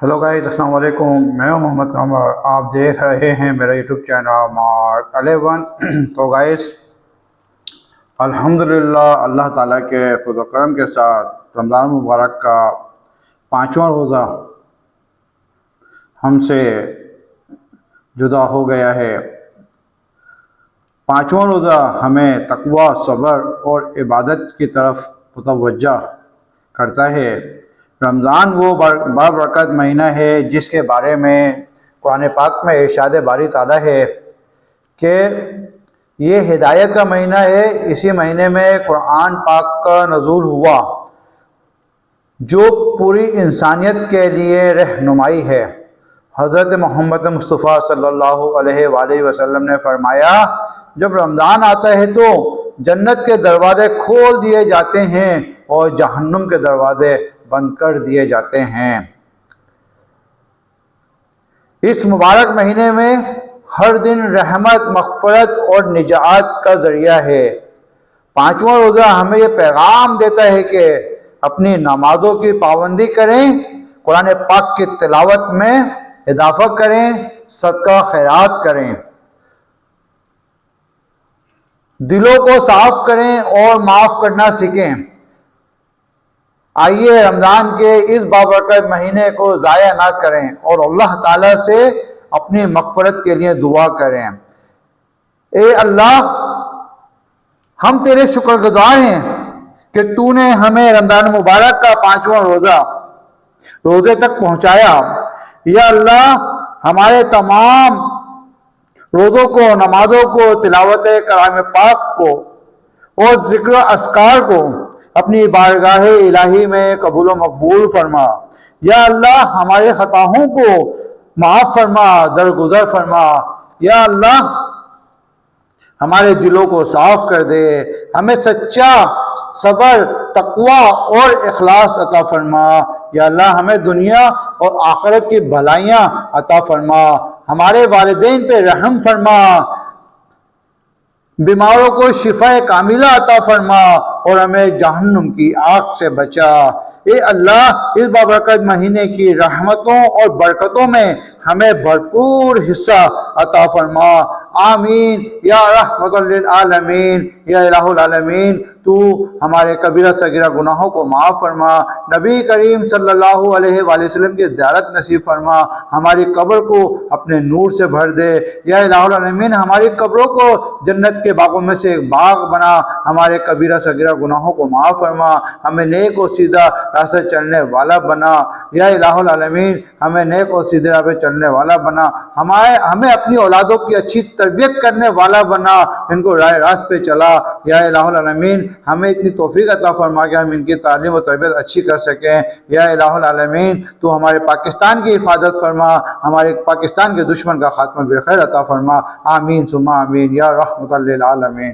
Hello guys, السلام علیکم۔ میں ہوں محمد قمر، آپ دیکھ رہے ہیں میرا یوٹیوب چینل مارک 11۔ تو گائز الحمدللہ اللہ تعالیٰ کے فضل و کرم کے ساتھ رمضان مبارک کا 5واں روزہ ہم سے جدا ہو گیا ہے۔ 5واں روزہ ہمیں تقوی، صبر اور عبادت کی طرف متوجہ کرتا ہے۔ رمضان وہ بابرکت مہینہ ہے جس کے بارے میں قرآن پاک میں ارشاد باری تعالیٰ ہے کہ یہ ہدایت کا مہینہ ہے۔ اسی مہینے میں قرآن پاک کا نزول ہوا جو پوری انسانیت کے لیے رہنمائی ہے۔ حضرت محمد مصطفیٰ صلی اللہ علیہ وآلہ وسلم نے فرمایا، جب رمضان آتا ہے تو جنت کے دروازے کھول دیے جاتے ہیں اور جہنم کے دروازے بند کر دیے جاتے ہیں۔ اس مبارک مہینے میں ہر دن رحمت، مغفرت اور نجات کا ذریعہ ہے۔ 5واں روزہ ہمیں یہ پیغام دیتا ہے کہ اپنی نمازوں کی پابندی کریں، قرآن پاک کی تلاوت میں اضافہ کریں، صدقہ خیرات کریں، دلوں کو صاف کریں اور معاف کرنا سیکھیں۔ آئیے رمضان کے اس بابرکت مہینے کو ضائع نہ کریں اور اللہ تعالیٰ سے اپنی مغفرت کے لیے دعا کریں۔ اے اللہ، ہم تیرے شکر گزار ہیں کہ تو نے ہمیں رمضان مبارک کا 5واں روزے تک پہنچایا۔ یا اللہ، ہمارے تمام روزوں کو، نمازوں کو، تلاوت کلام پاک کو اور ذکر و اذکار کو اپنی بارگاہ الہی میں قبول و مقبول فرما۔ یا اللہ، ہمارے خطاؤں کو معاف فرما، درگزر فرما۔ یا اللہ، ہمارے دلوں کو صاف کر دے، ہمیں سچا صبر، تقوی اور اخلاص عطا فرما۔ یا اللہ، ہمیں دنیا اور آخرت کی بھلائیاں عطا فرما، ہمارے والدین پہ رحم فرما، بیماروں کو شفا کاملہ عطا فرما اور ہمیں جہنم کی آگ سے بچا۔ اے اللہ، اس بابرکت مہینے کی رحمتوں اور برکتوں میں ہمیں بھرپور حصہ عطا فرما۔ آمین یا رحمت للعالمین۔ یا الہ العالمین، تو ہمارے کبیرہ صغیرہ گناہوں کو معاف فرما، نبی کریم صلی اللہ علیہ وآلہ وسلم کی زیارت نصیب فرما، ہماری قبر کو اپنے نور سے بھر دے۔ یا الہ العالمین، ہماری قبروں کو جنت کے باغوں میں سے ایک باغ بنا، ہمارے کبیرہ صغیرہ گناہوں کو معاف فرما، ہمیں نیک اور سیدھا راستے چلنے والا بنا۔ یا الہ العالمین، ہمیں نیک اور سیدھے راہ پہ چلنے والا بنا، ہمیں اپنی اولادوں کی اچھی تربیت کرنے والا بنا، ان کو راہ راست پہ چلا۔ یا الہ العالمین، ہمیں اتنی توفیق عطا فرما کہ ہم ان کی تعلیم و تربیت اچھی کر سکیں۔ یا الہ العالمین، تو ہمارے پاکستان کی حفاظت فرما، ہمارے پاکستان کے دشمن کا خاتمہ بالخیر عطا فرما۔ آمین ثم آمین یا رحمت للعالمین۔